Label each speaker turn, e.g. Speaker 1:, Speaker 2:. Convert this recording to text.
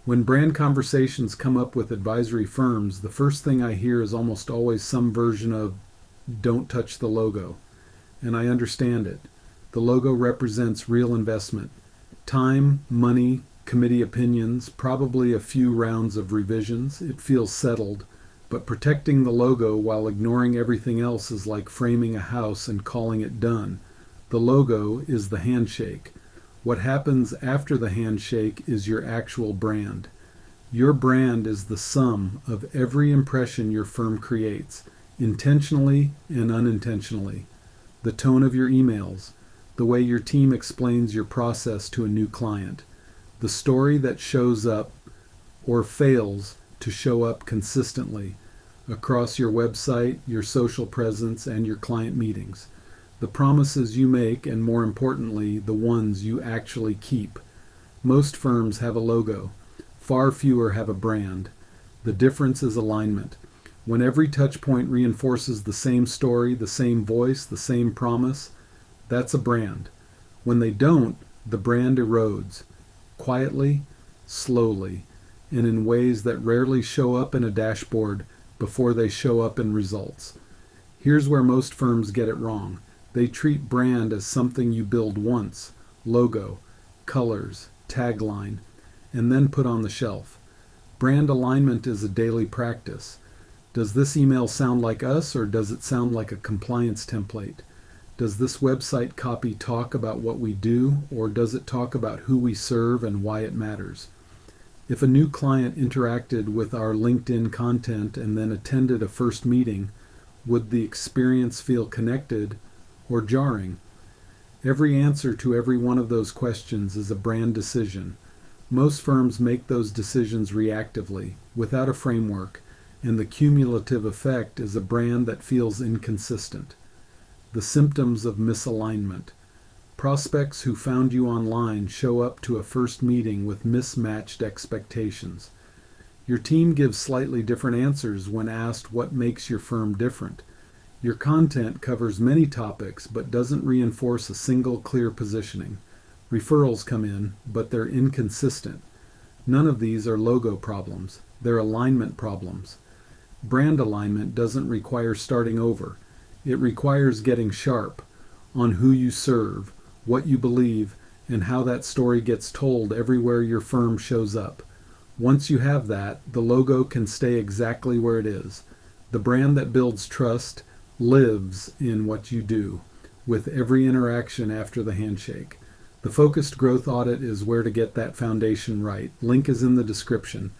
Speaker 1: When brand conversations come up with advisory firms, the first thing I hear is almost always some version of "don't touch the logo." And I understand it. The logo represents real investment. Time, money, committee opinions, probably a few rounds of revisions. It feels settled. But protecting the logo while ignoring everything else is like framing a house and calling it done. The logo is the handshake. What happens after the handshake is your actual brand. Your brand is the sum of every impression your firm creates, intentionally and unintentionally. The tone of your emails, the way your team explains your process to a new client, the story that shows up or fails to show up consistently across your website, your social presence, and your client meetings. The promises you make, and more importantly, the ones you actually keep. Most firms have a logo. Far fewer have a brand. The difference is alignment. When every touch point reinforces the same story, the same voice, the same promise, that's a brand. When they don't, the brand erodes. Quietly, slowly, and in ways that rarely show up in a dashboard before they show up in results. Here's where most firms get it wrong. They treat brand as something you build once, logo, colors, tagline, and then put on the shelf. Brand alignment is a daily practice. Does this email sound like us, or does it sound like a compliance template? Does this website copy talk about what we do, or does it talk about who we serve and why it matters? If a new client interacted with our LinkedIn content and then attended a first meeting, would the experience feel connected or jarring? Every answer to every one of those questions is a brand decision. Most firms make those decisions reactively, without a framework, and the cumulative effect is a brand that feels inconsistent. The symptoms of misalignment. Prospects who found you online show up to a first meeting with mismatched expectations. Your team gives slightly different answers when asked what makes your firm different. Your content covers many topics but doesn't reinforce a single clear positioning. Referrals come in, but they're inconsistent. None of these are logo problems. They're alignment problems. Brand alignment doesn't require starting over. It requires getting sharp on who you serve, what you believe, and how that story gets told everywhere your firm shows up. Once you have that, the logo can stay exactly where it is. The brand that builds trust lives in what you do, with every interaction after the handshake. The focused growth audit is where to get that foundation right. Link is in the description.